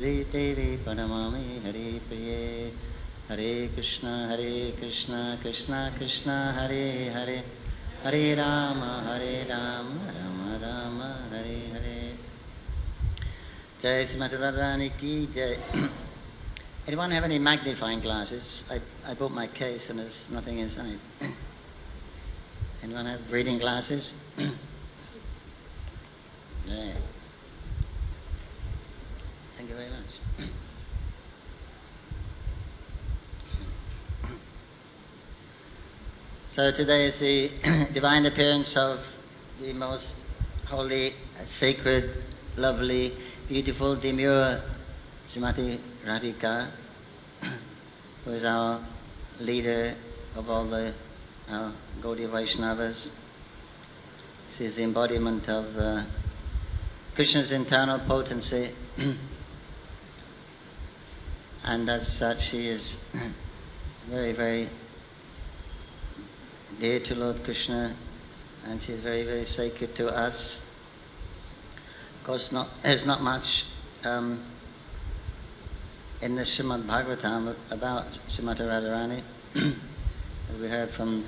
Devi Devi Pranamami Hare Priye Hare Krishna Krishna Krishna Hare Hare Hare Rama Rama Rama Hare Hare. Jai Srimati Radharani Ki Jai. Anyone have any magnifying glasses? I bought my case and there's nothing inside. Anyone have reading glasses? Yeah. Thank you very much. So today is the divine appearance of the most holy, sacred, lovely, beautiful, demure Srimati Radhika, who is our leader of all the our Gaudiya Vaishnavas. She is the embodiment of Krishna's internal potency. And as such, she is very, very dear to Lord Krishna, and she is very, very sacred to us. Of course, there's not much in the Srimad Bhagavatam about Srimati Radharani. As we heard from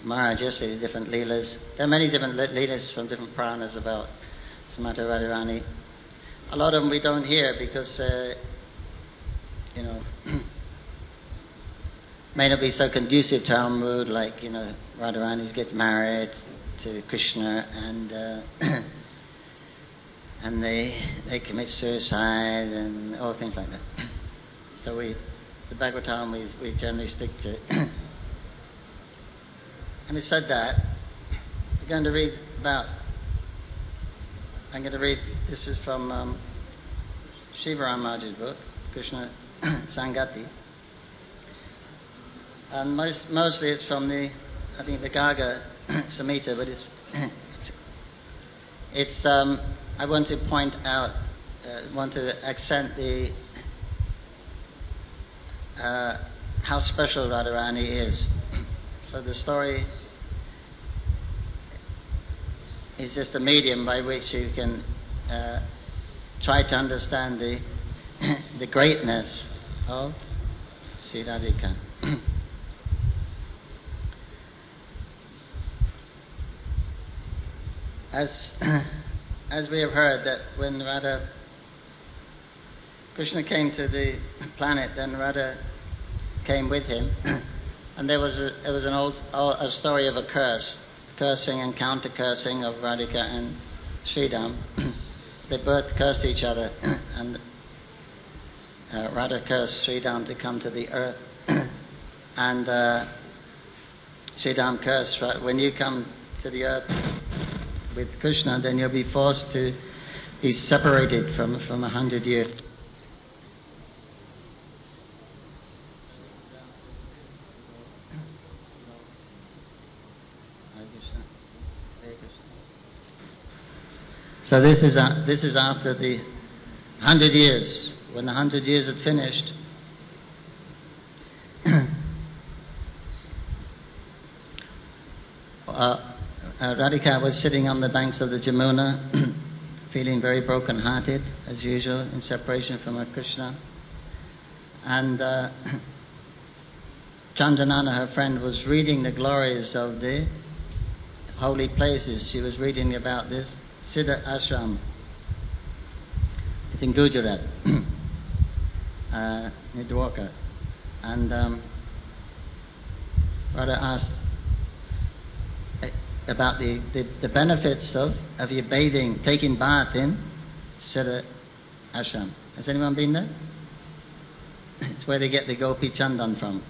Maharaj yesterday, different leelas. There are many different leelas from different Puranas about Srimati Radharani. A lot of them we don't hear because may not be so conducive to our mood, like, Radharani gets married to Krishna and and they commit suicide and all things like that. So the Bhagavatam we generally stick to. Having said that, I'm going to read, this is from Shivaram Maharaj's book, Krishna Sangati. And mostly it's from the Garga Samhita, but it's I want to point out, want to accent the how special Radharani is. So the story is just a medium by which you can try to understand the greatness of Sri Radhika. As we have heard, that when Krishna came to the planet, then Radha came with him, and there was a story of a cursing and counter-cursing of Radhika and Sridham. They both cursed each other, and Radha cursed Sridham to come to the earth, and Sridham cursed, when you come to the earth with Krishna, then you'll be forced to be separated from 100 years. So this is after the 100 years. When the 100 years had finished, Radhika was sitting on the banks of the Jamuna, feeling very broken-hearted, as usual, in separation from her Krishna. And Chandanana, her friend, was reading the glories of the holy places. She was reading about this Siddha Ashram. It's in Gujarat, near Dwarka. And Radha asked about the benefits of your bathing, taking bath in Siddha Ashram. Has anyone been there? It's where they get the Gopi Chandan from.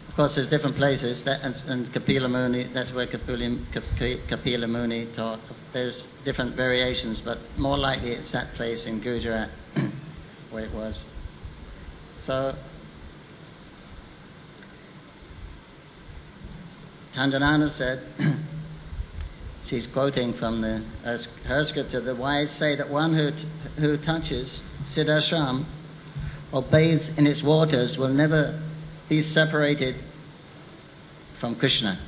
Of course, there's different places, and Kapila Muni, that's where Kapila Muni taught. There's different variations, but more likely it's that place in Gujarat where it was. So Chandanana said, she's quoting from her scripture, the wise say that one who touches Siddhashram or bathes in its waters will never be separated from Krishna.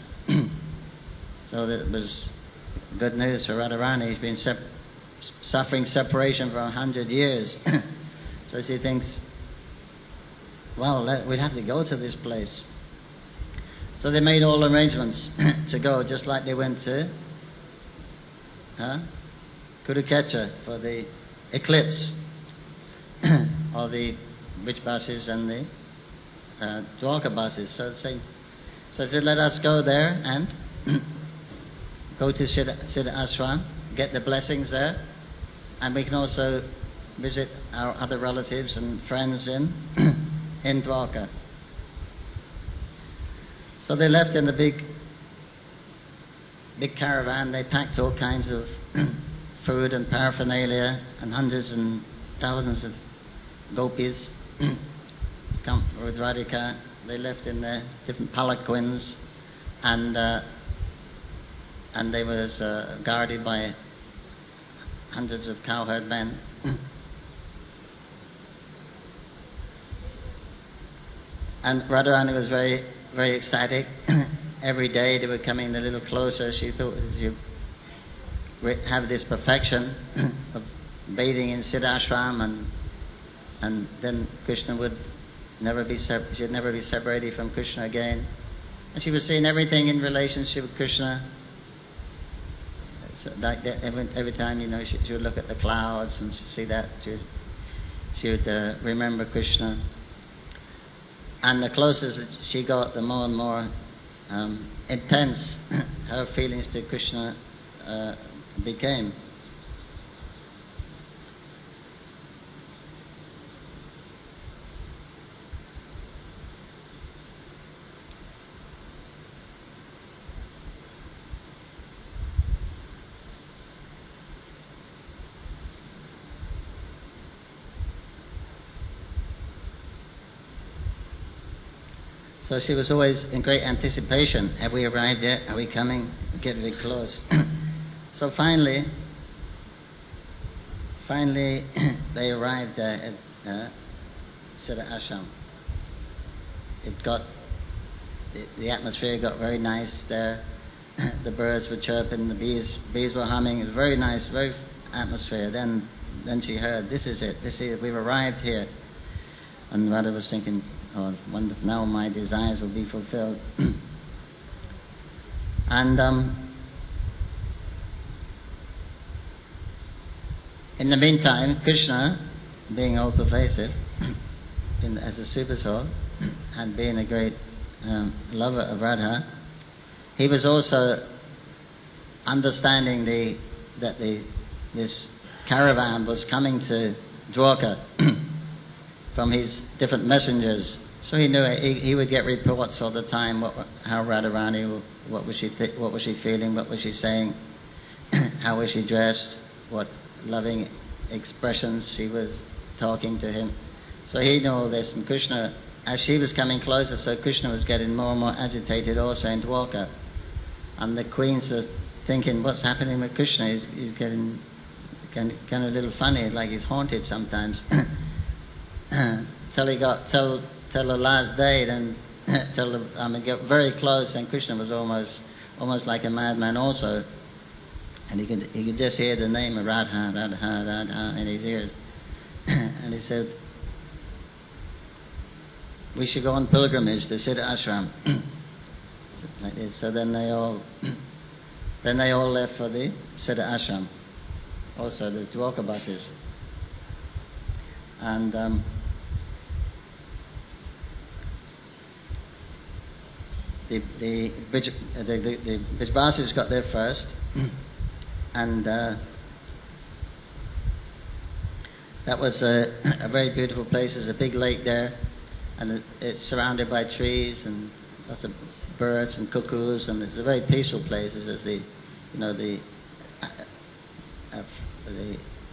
So that was good news for Radharani. He's been suffering separation for 100 years. So she thinks, well, we'd have to go to this place. So they made all arrangements to go, just like they went to Kurukshetra for the eclipse, or the Brij buses and the Dwarka buses. So they said, let us go there and go to Siddha Ashram, get the blessings there, and we can also visit our other relatives and friends in Dwarka. So they left in a big caravan. They packed all kinds of food and paraphernalia, and hundreds and thousands of gopis come with Radhika. They left in their different palanquins, and they was guarded by hundreds of cowherd men. And Radharani was very, very ecstatic. Every day they were coming a little closer. She thought she would have this perfection of bathing in Siddhashram, and then Krishna would never be she'd never be separated from Krishna again. And she was seeing everything in relationship with Krishna. So like that, every time, you know, she would look at the clouds and see that she would remember Krishna. And the closer she got, the more and more intense her feelings to Krishna became. So she was always in great anticipation. Have we arrived yet? Are we coming? We're getting very close. So finally, they arrived at Siddha Ashram. The atmosphere got very nice there. The birds were chirping, the bees were humming. It was very nice, very atmosphere. Then she heard, this is it. We've arrived here. And Radha was thinking, oh, wonderful, now my desires will be fulfilled. And in the meantime, Krishna, being all pervasive as a super soul, and being a great lover of Radha, he was also understanding that this caravan was coming to Dwarka from his different messengers. So he knew he would get reports all the time, how Radharani, what was she feeling, what was she saying, how was she dressed, what loving expressions she was talking to him. So he knew all this, and Krishna, as she was coming closer, so Krishna was getting more and more agitated also in Dwarka. And the queens were thinking, what's happening with Krishna? He's getting kind of a little funny, like he's haunted sometimes. Till the last day, then get very close, and Krishna was almost like a madman also, and he could just hear the name of Radha, Radha, Radha in his ears. And he said, we should go on pilgrimage to Siddha Ashram. Like this. So then they all left for the Siddha Ashram, also the Dwarka buses. And the Brij got there first, and that was a very beautiful place. There's a big lake there, and it's surrounded by trees and lots of birds and cuckoos, and it's a very peaceful place. There's the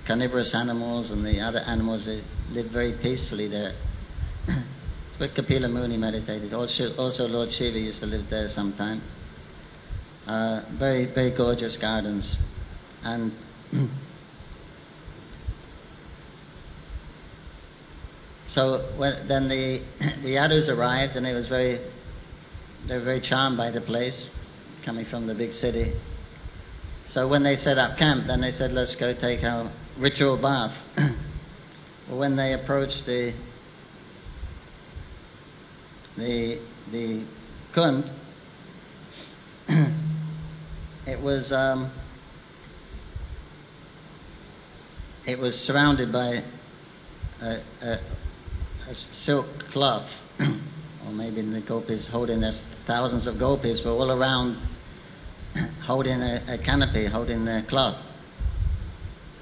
carnivorous animals and the other animals that live very peacefully there. Where Kapila Muni meditated. Also Lord Shiva used to live there sometime. Very, very gorgeous gardens. And so then the Yadus arrived, and they were very charmed by the place, coming from the big city. So when they set up camp, then they said, let's go take our ritual bath. Well, when they approached the Kund, it was surrounded by a silk cloth, or maybe the gopis holding, there's thousands of gopis were all around holding a canopy, holding the cloth.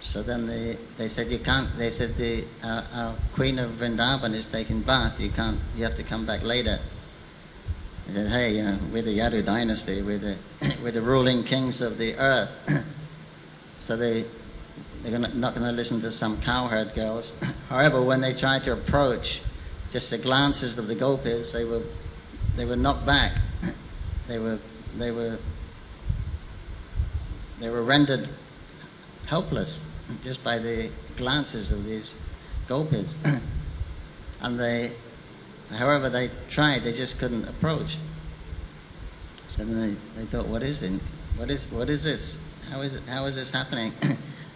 So then they said, you can't, they said, our Queen of Vrindavan is taking bath, you have to come back later. They said, hey, you know, we're the Yadu dynasty, we're the ruling kings of the earth. So they're not going to listen to some cowherd girls. However, when they tried to approach, just the glances of the gopis, they were knocked back. They were rendered helpless just by the glances of these gopis. And however they tried, they just couldn't approach. So then they thought, what is it? What is this? How is this happening?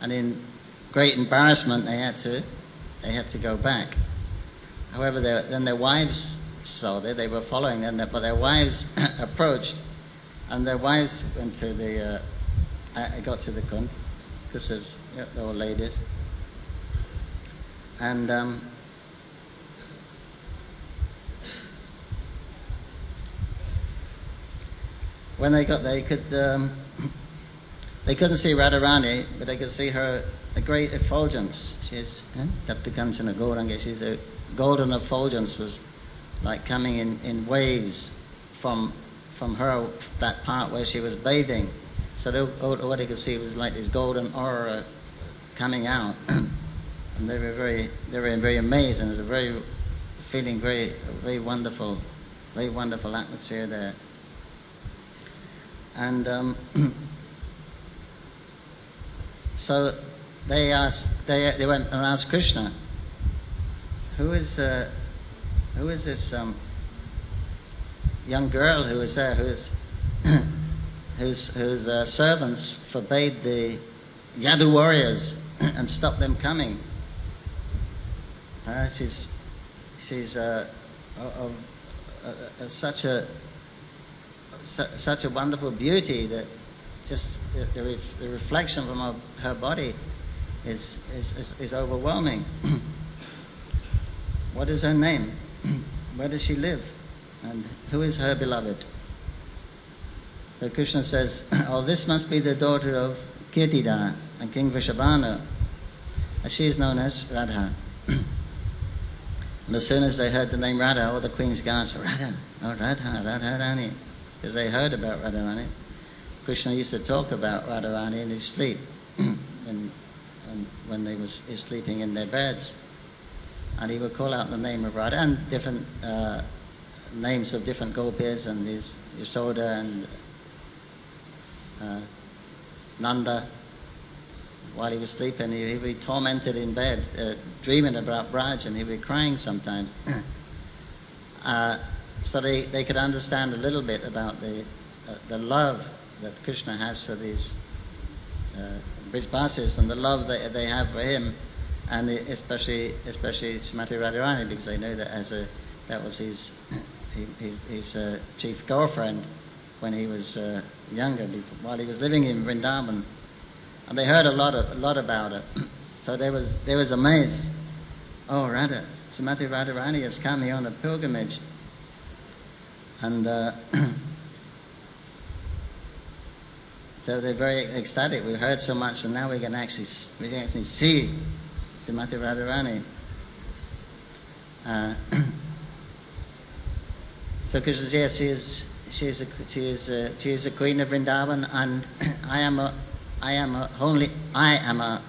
And in great embarrassment, they had to go back. However, then their wives saw that they were following them, but their wives approached, and their wives went to got to the Kund, because they were ladies, and when they got there, they couldn't see Radharani, but they could see her a great effulgence. She's Taptakanchana Gauranga. She's a golden effulgence, was like coming in waves from her, that part where she was bathing. So what they could see was like this golden aura coming out, and they were very amazed, and it was a very wonderful atmosphere there. And so they went and asked Krishna, who is this young girl who is there, whose servants forbade the Yadu warriors and stopped them coming. She's such a wonderful beauty that just the reflection from her body is overwhelming. What is her name? Where does she live? And who is her beloved? So Krishna says, oh, this must be the daughter of Kirtida and King Vrishabhanu. She is known as Radha. And as soon as they heard the name Radha, all the queen's guards said, Radha, oh Radharani, because they heard about Radharani. Krishna used to talk about Radharani in his sleep, when they was sleeping in their beds. And he would call out the name of Radha and different names of different gopis, and his Yasoda and Nanda. While he was sleeping, he would be tormented in bed, dreaming about Braj, and he would be crying sometimes. So they could understand a little bit about the love that Krishna has for these Brijbasis, and the love that they have for him, and especially Srimati Radharani, because they know that that was his chief girlfriend when he was younger, while he was living in Vrindavan, and they heard a lot about it. So they was amazed. Oh, Radha, Srimati Radharani has come here on a pilgrimage, and so they're very ecstatic. We've heard so much, and now we can actually see Srimati Radharani. So Krishna says, yes, she is a queen of Vrindavan, and I am a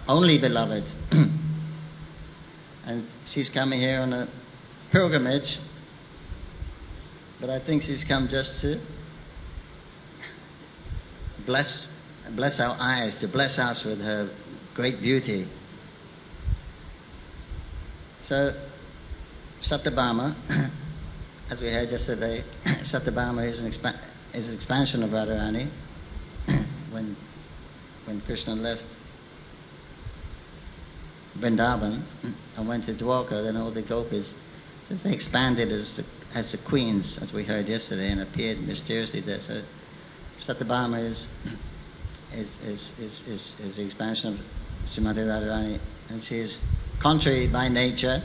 only beloved. And she's coming here on a pilgrimage, but I think she's come just to bless our eyes, to bless us with her great beauty. So Satyabhama, as we heard yesterday, Satyabhama is an expansion of Radharani. when Krishna left Vrindavan and went to Dwarka, then all the gopis, since they expanded as the queens, as we heard yesterday, and appeared mysteriously there. So Satyabhama is the expansion of Srimati Radharani, and she is contrary by nature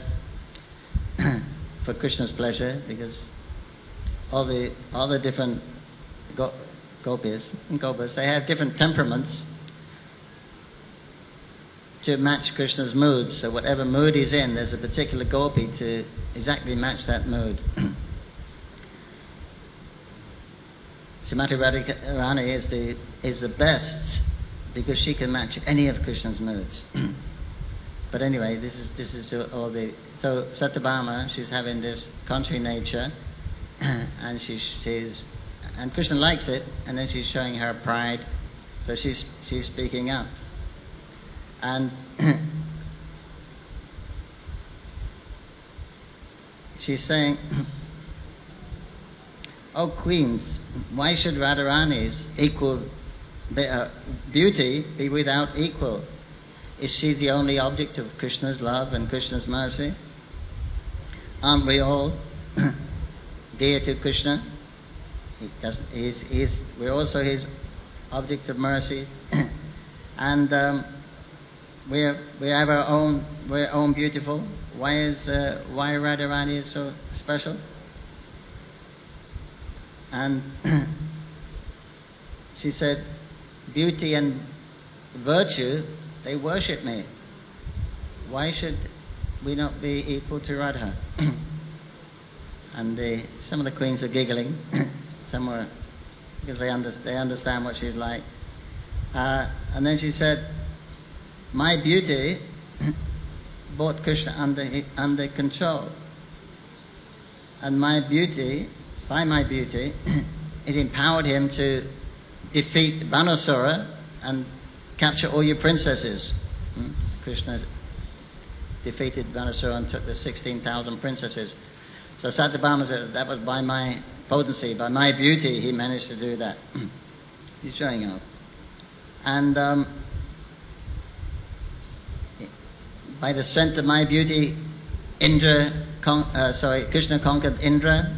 for Krishna's pleasure, because all the different gopis and gopas, they have different temperaments to match Krishna's mood. So whatever mood he's in, there's a particular gopi to exactly match that mood. Srimati Radharani is the best because she can match any of Krishna's moods. But anyway, this is all the. So Satyabhama, she's having this contrary nature, and she's and Krishna likes it, and then she's showing her pride, so she's speaking up, and she's saying, "Oh queens, why should Radharani's beauty be without equal? Is she the only object of Krishna's love and Krishna's mercy? Aren't we all dear to Krishna? We're also his object of mercy, and we have our own. We're own beautiful. Why Radharani is so special?" And she said, "Beauty and virtue, they worship me. Why should we not be equal to Radha?" And some of the queens were giggling, some were, because they understand what she's like. And then she said, "My beauty brought Krishna under control, and by my beauty, it empowered him to defeat Banasura and capture all your princesses." Krishna defeated Banasura and took the 16,000 princesses. So Satyabhama said, that was by my potency, by my beauty, he managed to do that. He's showing off. And by the strength of my beauty, Krishna conquered Indra,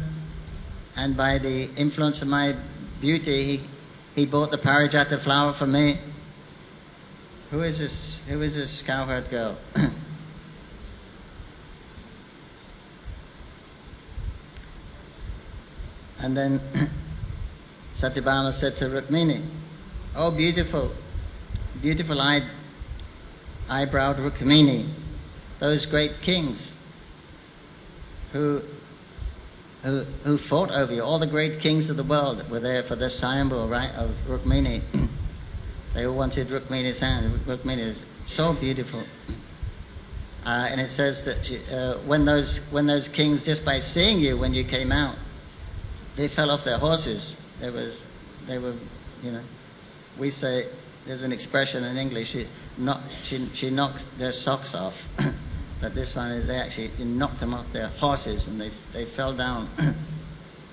and by the influence of my beauty, he bought the Parijata flower for me. Who is this cowherd girl? And then Satyabhama said to Rukmini, "Oh beautiful, beautiful eyebrowed Rukmini, those great kings who fought over you, all the great kings of the world were there for the Sayambhu, right, of Rukmini. They all wanted Rukmini's hand. Rukmini is so beautiful." And it says that when those kings, just by seeing you when you came out, they fell off their horses. They were, we say, there's an expression in English, she knocked their socks off. But this one is she knocked them off their horses, and they fell down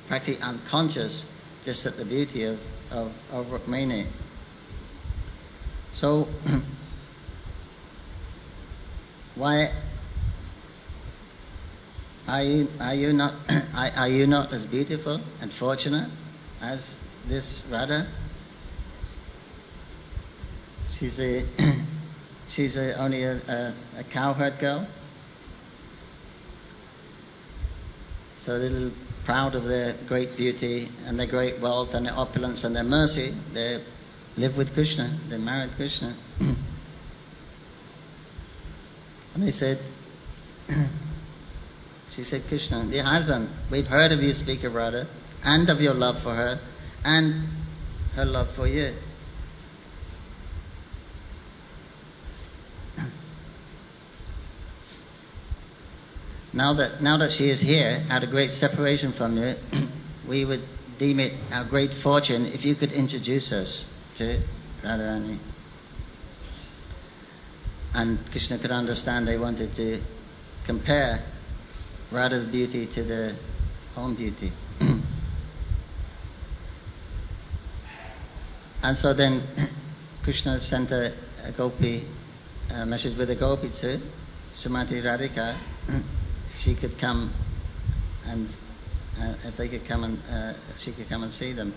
practically unconscious just at the beauty of Rukmini. So why are you not as beautiful and fortunate as this Radha? She's only a cowherd girl. So they're a little proud of their great beauty and their great wealth and their opulence and their mercy. They live with Krishna. They married Krishna. And they said, she said, "Krishna, dear husband, we've heard of you speak of Radha and of your love for her and her love for you. Now that she is here, at a great separation from you, we would deem it our great fortune if you could introduce us to Radharani." And Krishna could understand they wanted to compare Radha's beauty to their own beauty. And so then Krishna sent a gopi, a message with a gopi to Srimati Radhika, if she could come and if they could come and she could come and see them.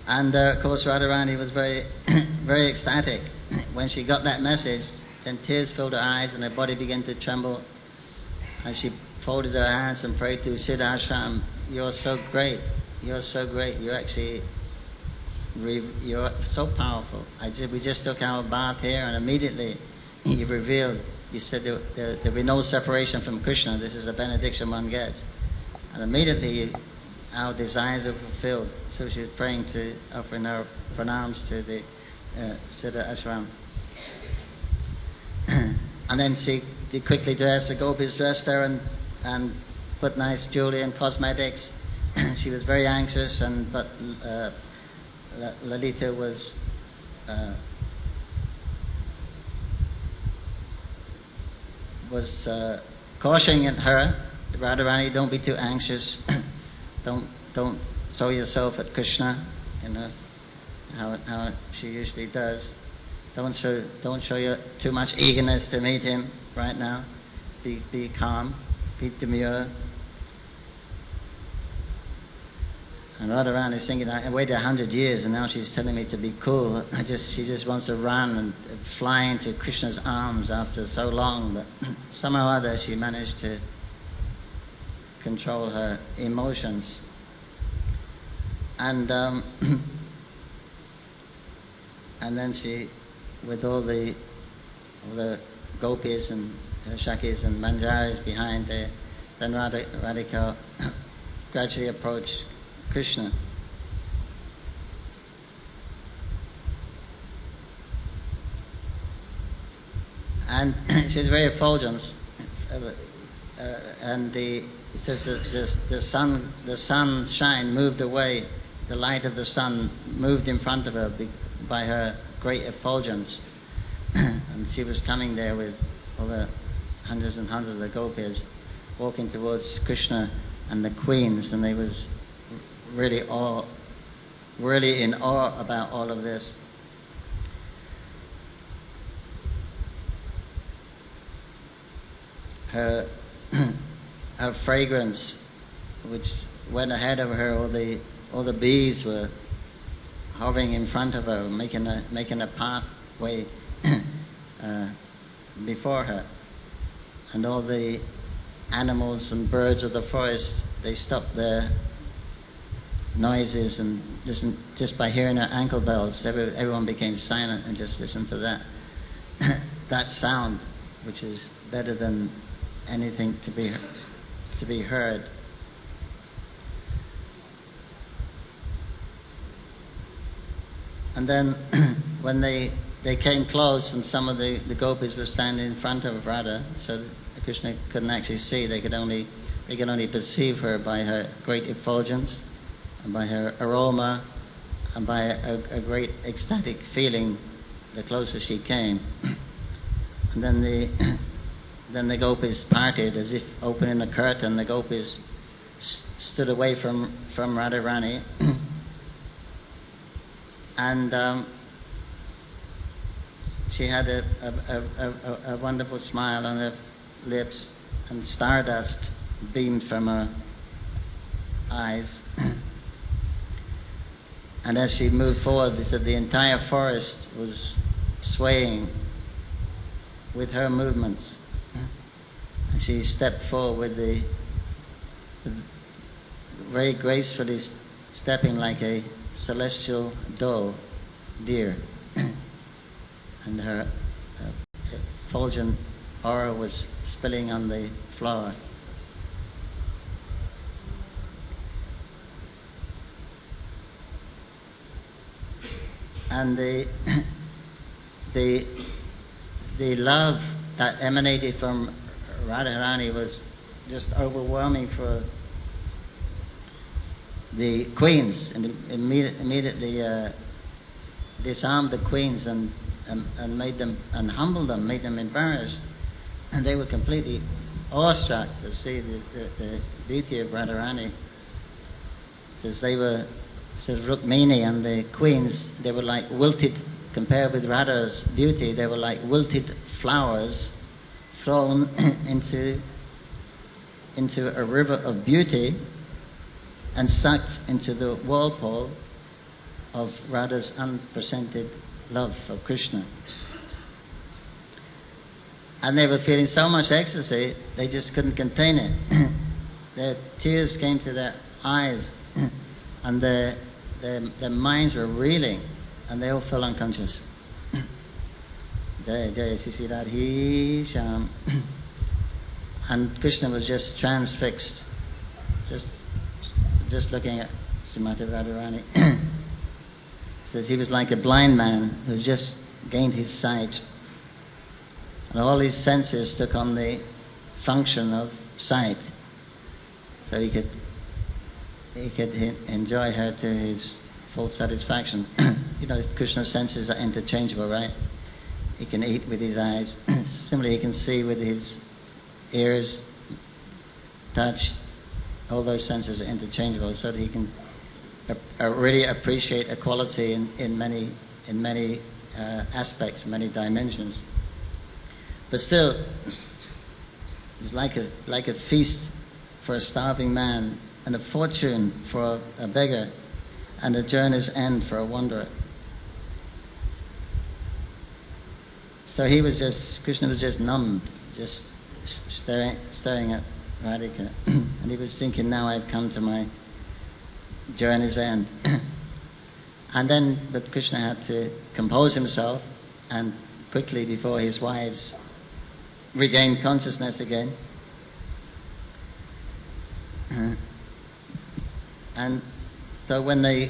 And of course Radharani was very, very ecstatic. When she got that message, then tears filled her eyes and her body began to tremble. And she folded her hands and prayed to Siddha Ashram, "You're so great. You're so great. You're so powerful. We just took our bath here, and immediately you revealed. You said there'll be no separation from Krishna. This is a benediction one gets, and immediately our desires are fulfilled." So she was praying to offering her pranams to the Siddha Ashram. And then she quickly dressed, the gopis dressed her and put nice jewelry and cosmetics. She was very anxious, but Lalita was cautioning her, "Radharani, don't be too anxious. Don't throw yourself at Krishna, you know, how she usually does. Don't show too much eagerness to meet him right now. Be calm, be demure." And Radharani is thinking, "I waited 100 years and now she's telling me to be cool. She just wants to run and fly into Krishna's arms after so long." But somehow or other she managed to control her emotions. And and then she, with all the gopis and shakis and manjaris behind there, then Radhika gradually approached Krishna. And she's very effulgent, and it says that the sunshine moved away. The light of the sun moved in front of her by her great effulgence, and she was coming there with all the hundreds and hundreds of the gopis, walking towards Krishna and the queens, and they was really in awe about all of this. Her fragrance, which went ahead of her, all the bees were hovering in front of her, making a pathway before her, and all the animals and birds of the forest, they stopped their noises and listened. Just by hearing her ankle bells, everyone became silent and just listened to that that sound, which is better than anything to be heard. And then when they came close, and some of the gopis were standing in front of Radha, so that Krishna couldn't actually see. They could only perceive her by her great effulgence, and by her aroma, and by a great ecstatic feeling the closer she came. And then the gopis parted, as if opening a curtain. The gopis stood away from Radharani, and she had a wonderful smile on her lips, and stardust beamed from her eyes. And as she moved forward, they said the entire forest was swaying with her movements. And she stepped forward with very gracefully stepping like a celestial deer. And her effulgent aura was spilling on the floor. And the love that emanated from Radharani was just overwhelming for the queens, and immediately disarmed the queens and made them, and humbled them, made them embarrassed, and they were completely awestruck to see the beauty of Radharani. Since they were says Rukmini and the queens, they were like wilted, compared with Radha's beauty, they were like wilted flowers thrown into a river of beauty and sucked into the whirlpool of Radha's unpresented love for Krishna. And they were feeling so much ecstasy, they just couldn't contain it. Their tears came to their eyes, and their minds were reeling, and they all fell unconscious. Jai Jai Sisi Radhi Sham. And Krishna was just transfixed, just looking at Srimati Radharani. Says he was like a blind man who just gained his sight. And all his senses took on the function of sight. So he could enjoy her to his full satisfaction. You know, Krishna's senses are interchangeable, right? He can eat with his eyes. Similarly, he can see with his ears, touch. All those senses are interchangeable, so that he can really appreciate a quality in many aspects, many dimensions. But still, it was like a feast for a starving man, and a fortune for a beggar, and a journey's end for a wanderer. So Krishna was just numbed, just staring at Radhika. And he was thinking, now I've come to my journey's end. But Krishna had to compose himself, and quickly, before his wives regained consciousness again. And so when they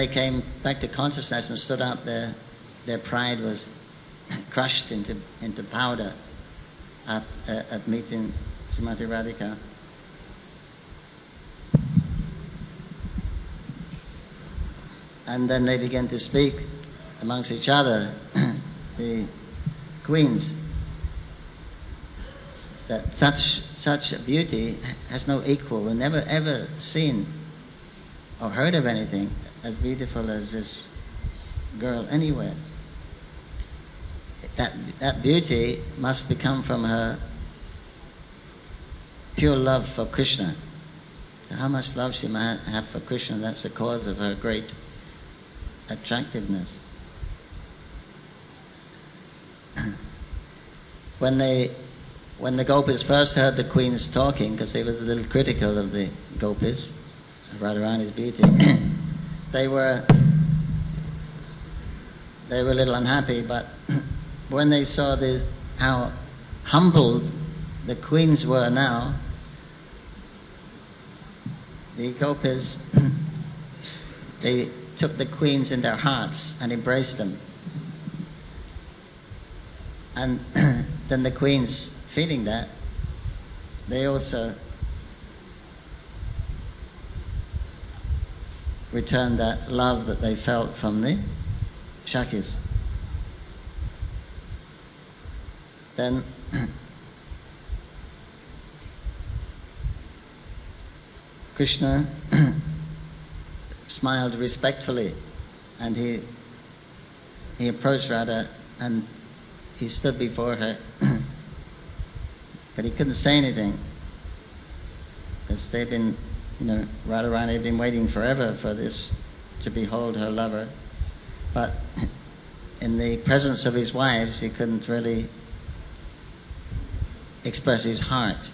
came back to consciousness and stood up, their pride was crushed into powder at meeting Srimati Radhika. And then they began to speak amongst each other, the queens, that such a beauty has no equal, and never ever seen or heard of anything as beautiful as this girl anywhere. That beauty must become from her pure love for Krishna. So how much love she might have for Krishna, that's the cause of her great attractiveness. When the gopis first heard the queens talking, because they were a little critical of the gopis, Radharani's beauty, they were a little unhappy. But when they saw how humbled the queens were now, the gopis, they took the queens in their hearts and embraced them. And then the queens, feeling that, they also returned that love that they felt from the Shakis. Then Krishna smiled respectfully, and he approached Radha and he stood before her, but he couldn't say anything, because they've been, Radharani had been waiting forever for this, to behold her lover. But in the presence of his wives, he couldn't really express his heart.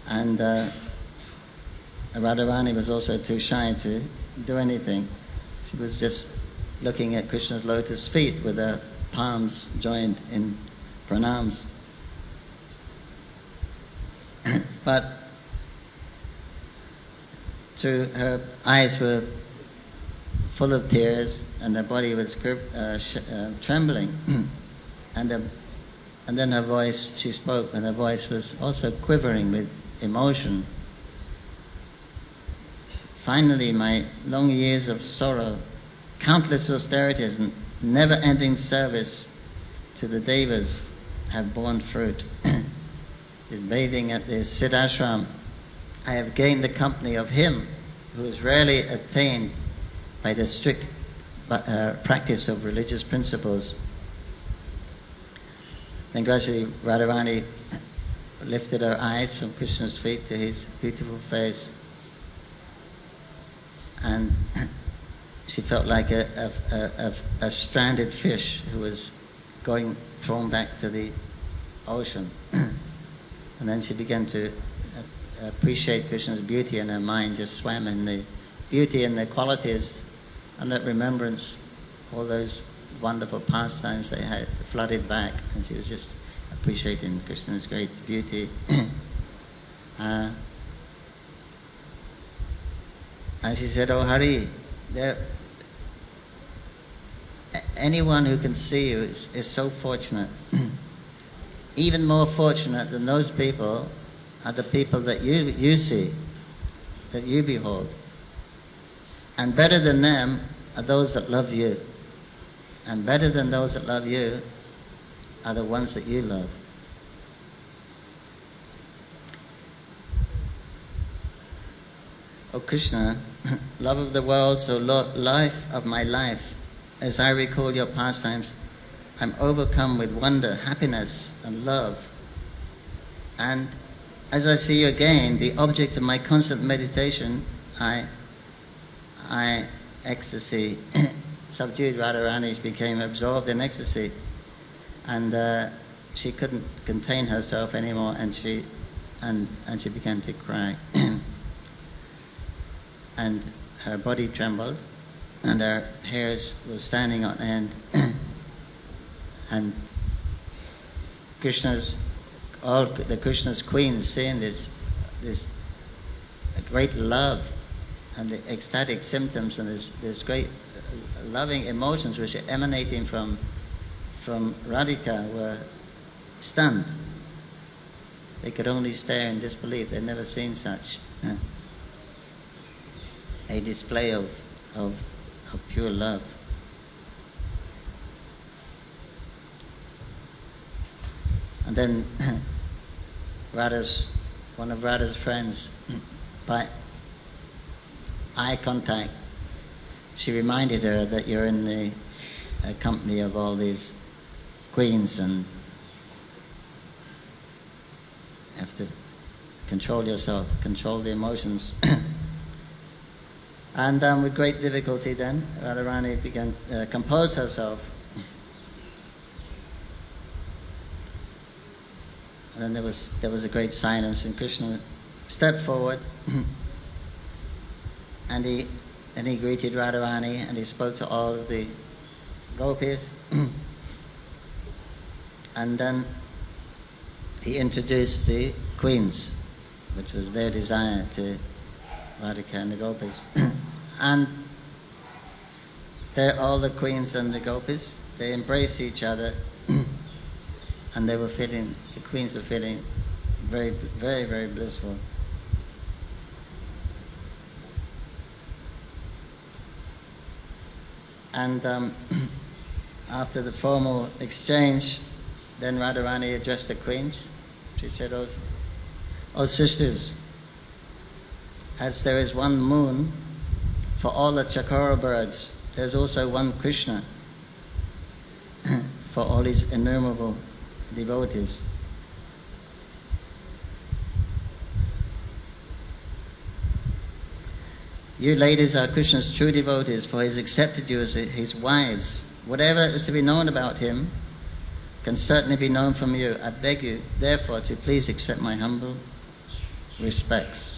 And Radharani was also too shy to do anything. She was just looking at Krishna's lotus feet with her palms joined in pranams. But her eyes were full of tears, and her body was trembling. And then her voice, she spoke, and her voice was also quivering with emotion. Finally, my long years of sorrow, countless austerities, and never-ending service to the devas have borne fruit. Bathing at the Siddhashram I have gained the company of him who is rarely attained by the strict practice of religious principles. Then gradually Radharani lifted her eyes from Krishna's feet to his beautiful face, and she felt like a stranded fish who was thrown back to the ocean. And then she began to appreciate Krishna's beauty, and her mind just swam in the beauty and the qualities and that remembrance. All those wonderful pastimes they had flooded back, and she was just appreciating Krishna's great beauty. And she said, "Oh Hari, anyone who can see you is so fortunate. Even more fortunate than those people are the people that you see, that you behold. And better than them are those that love you. And better than those that love you are the ones that you love." "O Krishna, love of the world, so life of my life, as I recall your pastimes, I'm overcome with wonder, happiness, and love. And as I see you again, the object of my constant meditation, I ecstasy." Subdued Radharani became absorbed in ecstasy, and she couldn't contain herself anymore, and she began to cry. And her body trembled, and her hairs were standing on end. And Krishna's queens, seeing this great love and the ecstatic symptoms and this great loving emotions which are emanating from Radhika, were stunned. They could only stare in disbelief. They'd never seen such a display of pure love. And then one of Radha's friends, by eye contact, she reminded her that you're in the company of all these queens and have to control yourself, control the emotions. And with great difficulty then, Radharani began to compose herself. And then there was a great silence, and Krishna stepped forward and he greeted Radharani, and he spoke to all of the gopis. And then he introduced the queens, which was their desire, to Radhika and the gopis. And all the queens and the gopis, they embraced each other, and the queens were feeling very, very, very blissful. And after the formal exchange, then Radharani addressed the queens. She said, "Oh sisters, as there is one moon for all the chakora birds, there's also one Krishna for all his innumerable devotees. You ladies are Krishna's true devotees, for he has accepted you as his wives. Whatever is to be known about him can certainly be known from you. I beg you, therefore, to please accept my humble respects."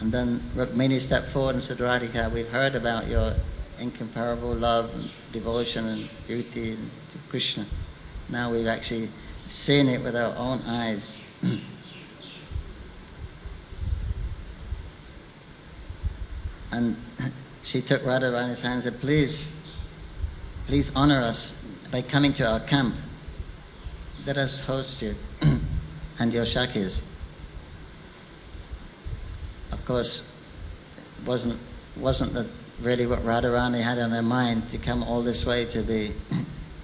And then Rukmini stepped forward and said, "Radhika, we've heard about your incomparable love and devotion and beauty to Krishna. Now we've actually seen it with our own eyes." And she took Radharani's hand and said, please honor us by coming to our camp. Let us host you and your Shakis. Of course, it wasn't that really what Radharani had on her mind, to come all this way to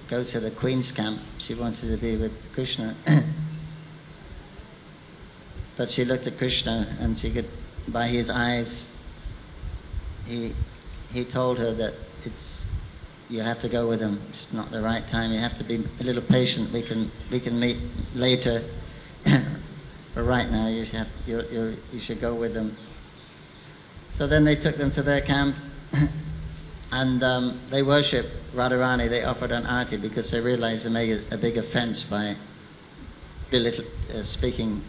go to the Queen's camp. She wanted to be with Krishna. but she looked at Krishna, and she could, by his eyes, he told her that you have to go with him. It's not the right time. You have to be a little patient. We can meet later, but right now you should go with them. So then they took them to their camp, and they worshipped Radharani. They offered an arti because they realized they made a big offense by speaking,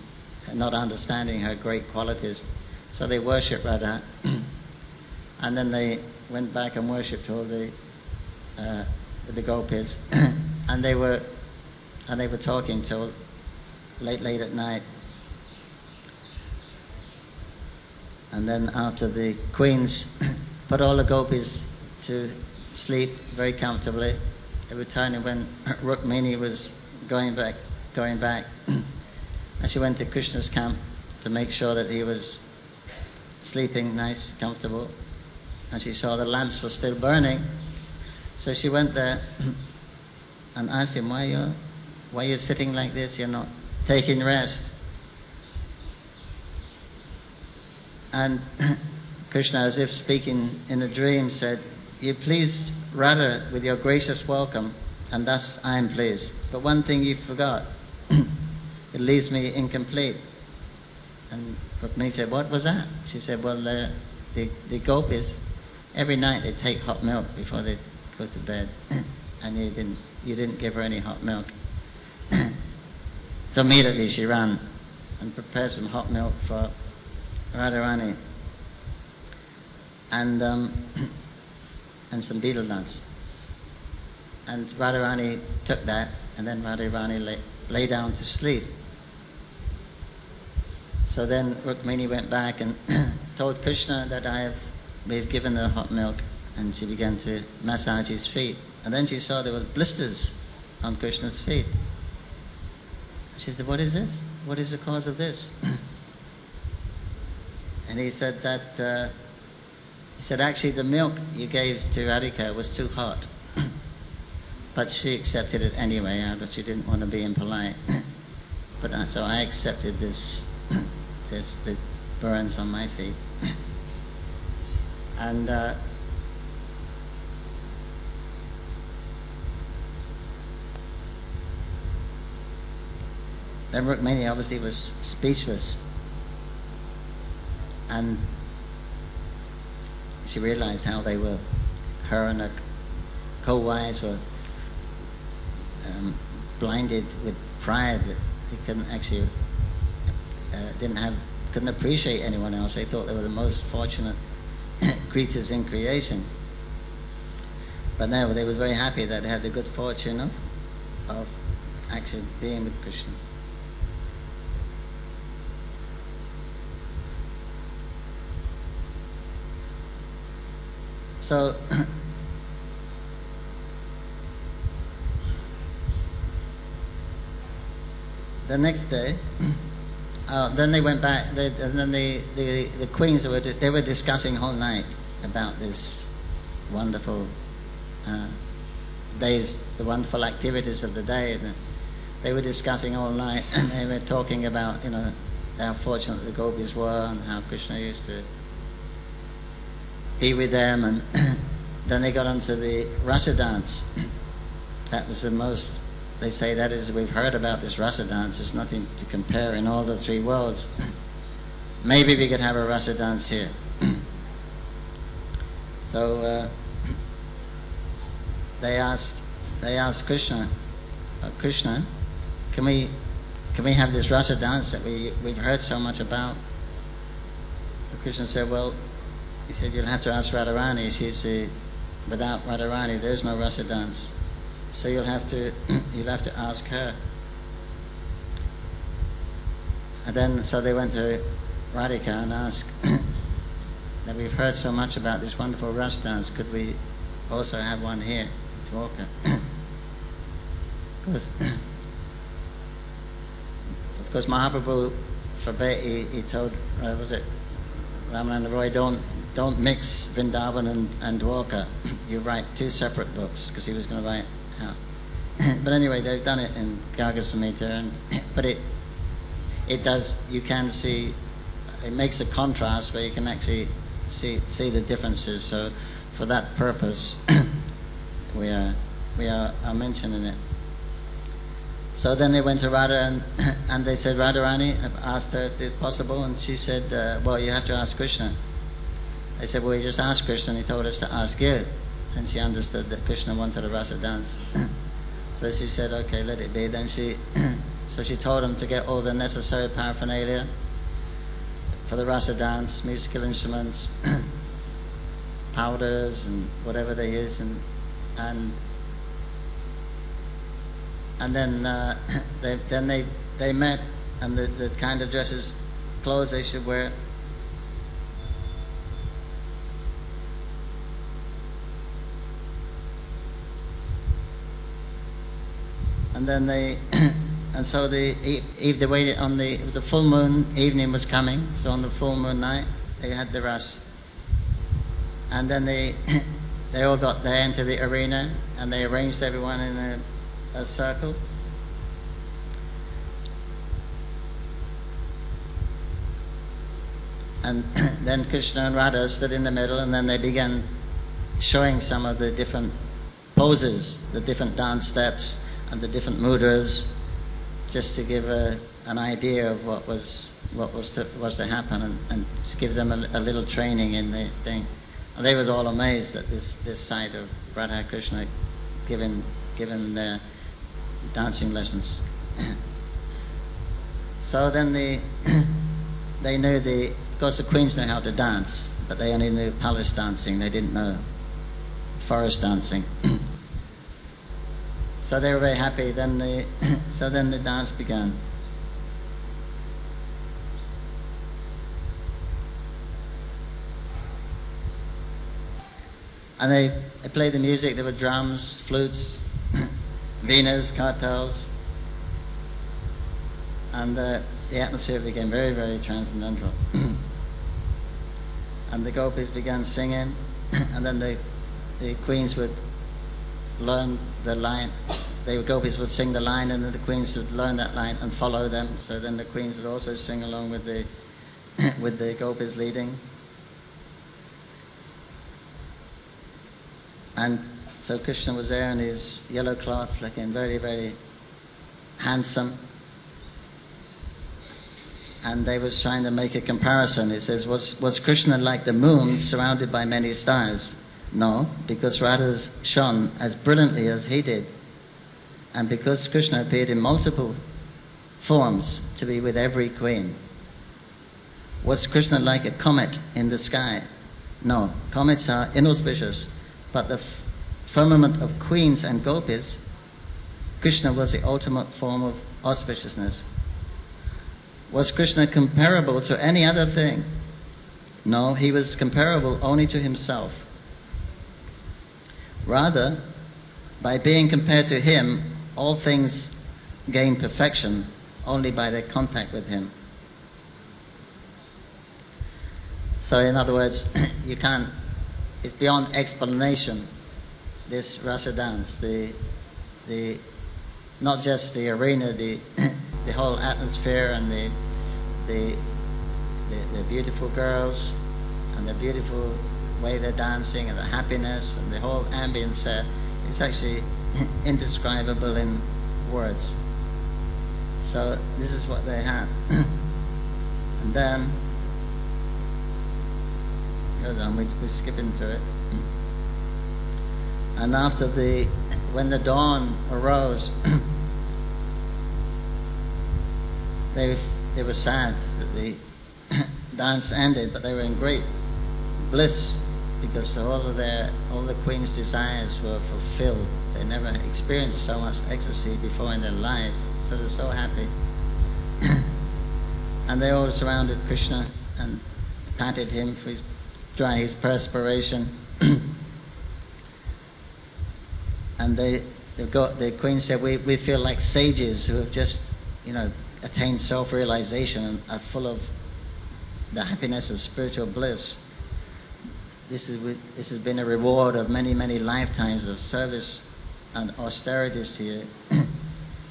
not understanding her great qualities. So they worshipped Radha, and then they went back and worshipped all the gopis, and they were talking till late at night. And then after the queens put all the gopis to sleep very comfortably, they were turning when Rukmini was going back, and she went to Krishna's camp to make sure that he was sleeping nice, comfortable, and she saw the lamps were still burning. So she went there and asked him, why are you sitting like this? You're not taking rest. And Krishna, as if speaking in a dream, said, you pleased Radha with your gracious welcome, and thus I am pleased. But one thing you forgot. It leaves me incomplete. And Rukmini said, what was that? She said, well, the gopis, every night they take hot milk before they go to bed, and you didn't give her any hot milk. So immediately she ran and prepared some hot milk for Radharani, and some betel nuts. And Radharani took that, and then Radharani lay down to sleep. So then Rukmini went back and told Krishna that we've given her hot milk, and she began to massage his feet. And then she saw there was blisters on Krishna's feet. She said, what is this? What is the cause of this? And he said that, actually the milk you gave to Radhika was too hot. But she accepted it anyway, but she didn't want to be impolite. But so I accepted the burns on my feet. And then Rukmini obviously was speechless. And she realized how they were, her and her co-wives were blinded with pride that they couldn't actually, couldn't appreciate anyone else. They thought they were the most fortunate creatures in creation. But no, they were very happy that they had the good fortune of actually being with Krishna. So the next day, then they went back. And then the queens they were discussing all night about this wonderful days, the wonderful activities of the day. And they were discussing all night, and they were talking about how fortunate the gopis were and how Krishna used to be with them. And then they got onto the rasa dance. That was the most, they say that is, we've heard about this rasa dance, there's nothing to compare in all the three worlds. Maybe we could have a rasa dance here. So they asked Krishna, Krishna, can we have this rasa dance that we've heard so much about? So Krishna said, well, he said, you'll have to ask Radharani. Without Radharani, there's no rasa dance. So you'll have to ask her. And then, so they went to Radhika and asked that we've heard so much about this wonderful rasa dance. Could we also have one here in Dwarka? Of course, Mahaprabhu forbade. He told, was it Ramananda Roy, don't mix Vrindavan and Dwarka. You write two separate books, because he was going to write how. But anyway, they've done it in Garga Samhita, but it it does, you can see, it makes a contrast where you can actually see the differences. So for that purpose, we are mentioning it. So then they went to Radha and they said, Radharani, asked her if it's possible, and she said, well, you have to ask Krishna. They said, well, we just asked Krishna, and he told us to ask you. And she understood that Krishna wanted a rasa dance. So she said, okay, let it be. Then so she told him to get all the necessary paraphernalia for the rasa dance, musical instruments, powders, and whatever they use, and then they met, and the kind of dresses, clothes they should wear. And then so they waited on it was a full moon, evening was coming, so on the full moon night, they had the ras. And then they all got there into the arena, and they arranged everyone in a circle. And then Krishna and Radha stood in the middle, and then they began showing some of the different poses, the different dance steps, and the different mudras, just to give an idea of what was to happen, and to give them a little training in the thing. And they was all amazed at this side of Radha Krishna giving their dancing lessons. So then they knew of course the queens know how to dance, but they only knew palace dancing. They didn't know forest dancing. So they were very happy. So then the dance began. And they played the music. There were drums, flutes, venas, kartals, and the atmosphere became very, very transcendental. And the gopis began singing, and then the queens would learn the line. The gopis would sing the line, and then the queens would learn that line and follow them. So then the queens would also sing along with the gopis leading. And so Krishna was there in his yellow cloth, looking very, very handsome. And they was trying to make a comparison. It says, was Krishna like the moon surrounded by many stars? No, because Radha shone as brilliantly as he did. And because Krishna appeared in multiple forms to be with every queen. Was Krishna like a comet in the sky? No, comets are inauspicious. But the firmament of queens and gopis, Krishna was the ultimate form of auspiciousness. Was Krishna comparable to any other thing? No, he was comparable only to himself. Rather, by being compared to him, all things gain perfection only by their contact with him. So in other words, you can't, it's beyond explanation, this rasa dance, not just the arena, the whole atmosphere, and the beautiful girls, and the beautiful way they're dancing, and the happiness, and the whole ambience there. It's actually indescribable in words. So this is what they had. And then goes on, we skip into it. And after when the dawn arose, they were sad that the dance ended, but they were in great bliss because all the queen's desires were fulfilled. They never experienced so much ecstasy before in their lives, so they're so happy. And they all surrounded Krishna and patted him for dry his perspiration. And the queen said, we feel like sages who have just, attained self-realization and are full of the happiness of spiritual bliss. This has been a reward of many, many lifetimes of service and austerities to you.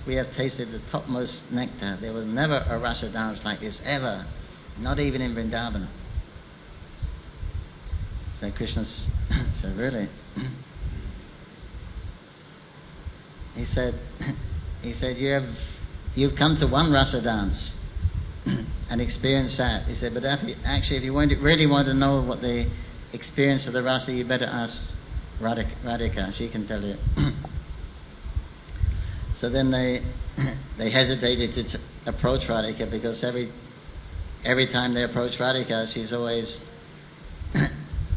we have tasted the topmost nectar. There was never a rasa dance like this, ever. Not even in Vrindavan. So Krishna said, really? He said, you've come to one rasa dance and experienced that. He said, but if you really want to know what the experience of the rasa, you better ask Radhika. She can tell you. So then they hesitated to approach Radhika, because every time they approach Radhika, she's always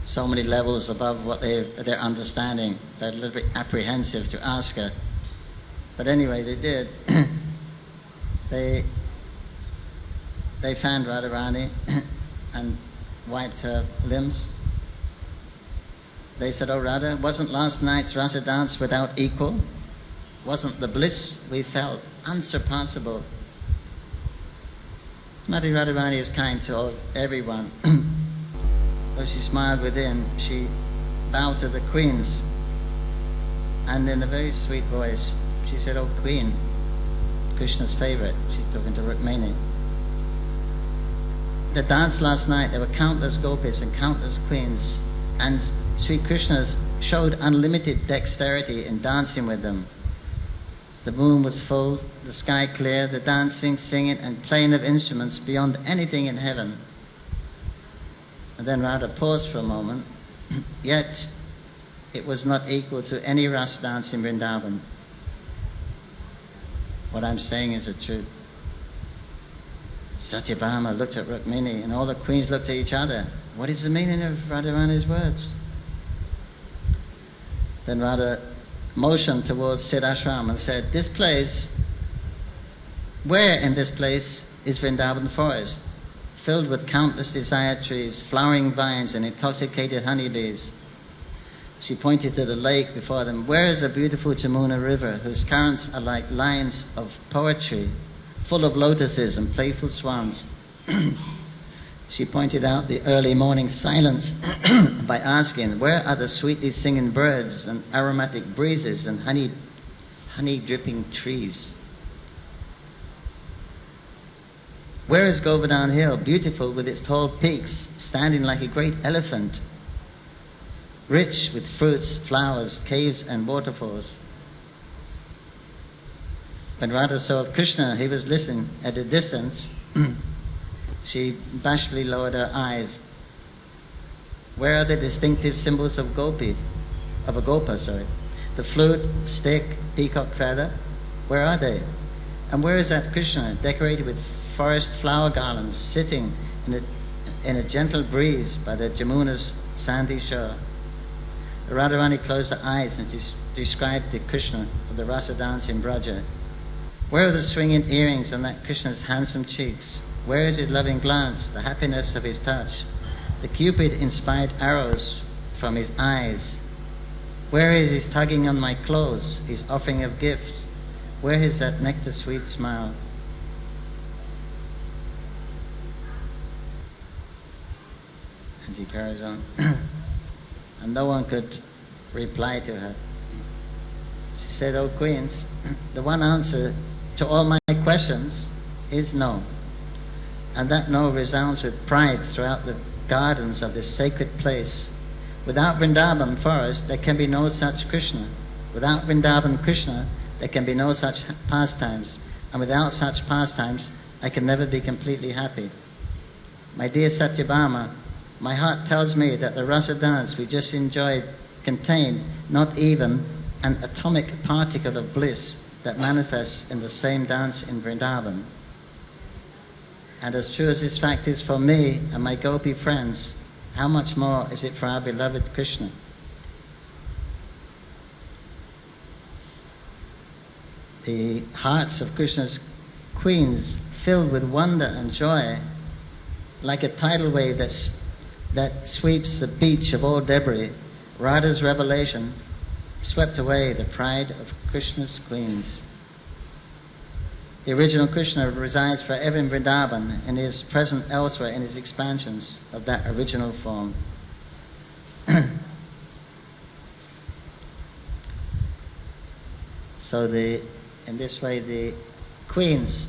so many levels above what their understanding. So a little bit apprehensive to ask her. But anyway, they did. They found Radharani and wiped her limbs. They said, "Oh Radha, wasn't last night's rasa dance without equal? Wasn't the bliss we felt unsurpassable?" Srimati Radharani is kind to everyone. Though she smiled within, she bowed to the queens, and in a very sweet voice, she said, "Oh Queen," Krishna's favorite, she's talking to Rukmini. The dance last night, there were countless gopis and countless queens, and Sri Krishna showed unlimited dexterity in dancing with them. The moon was full, the sky clear, the dancing, singing, and playing of instruments beyond anything in heaven. And then Radha paused for a moment. Yet, it was not equal to any ras dance in Vrindavan. What I'm saying is the truth. Satyabhama looked at Rukmini, and all the queens looked at each other. What is the meaning of Radharani's words? Then Radha motioned towards Siddhashram and said, "This place, where in this place is Vrindavan forest, filled with countless desired trees, flowering vines, and intoxicated honeybees?" She pointed to the lake before them. "Where is the beautiful Jamuna river, whose currents are like lines of poetry, full of lotuses and playful swans?" She pointed out the early morning silence by asking, "Where are the sweetly singing birds and aromatic breezes and honey dripping trees? Where is Govardhan Hill, beautiful with its tall peaks, standing like a great elephant, rich with fruits, flowers, caves and waterfalls?" When Radha saw Krishna, he was listening at a distance. She bashfully lowered her eyes. "Where are the distinctive symbols of a gopa? The flute, stick, peacock feather, where are they? And where is that Krishna, decorated with forest flower garlands, sitting in a gentle breeze by the Jamuna's sandy shore?" Radharani closed her eyes and described the Krishna of the rasa dance in Braja. "Where are the swinging earrings on that Krishna's handsome cheeks? Where is his loving glance, the happiness of his touch, the Cupid-inspired arrows from his eyes? Where is his tugging on my clothes, his offering of gift? Where is that nectar-sweet smile?" And she carries on. And no one could reply to her. She said, "Oh queens, the one answer to all my questions is no. And that no resounds with pride throughout the gardens of this sacred place. Without Vrindavan forest, there can be no such Krishna. Without Vrindavan Krishna, there can be no such pastimes. And without such pastimes, I can never be completely happy. My dear Satyabhama, my heart tells me that the rasa dance we just enjoyed contained not even an atomic particle of bliss that manifests in the same dance in Vrindavan. And as true as this fact is for me and my gopi friends, how much more is it for our beloved Krishna?" The hearts of Krishna's queens filled with wonder and joy, like a tidal wave that sweeps the beach of all debris. Radha's revelation swept away the pride of Krishna's queens. The original Krishna resides forever in Vrindavan and is present elsewhere in his expansions of that original form. So the in this way the queens,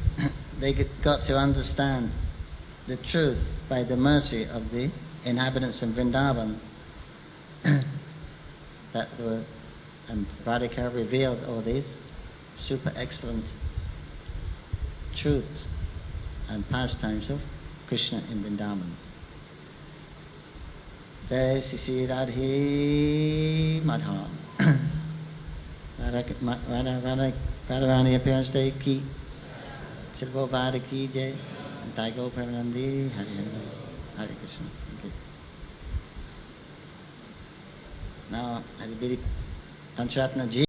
they got to understand the truth by the mercy of the inhabitants of Vrindavan. that were, and Radhika revealed all these super excellent truths and pastimes of Krishna in Vrindavan. Jai Sisi Radhe Madhav. Radharani appearance day ki Silvo Vada ki jai. Taigo Pramanandi Hare Hare Krishna. Okay. Now, Hari Biri Pancharatna Ji.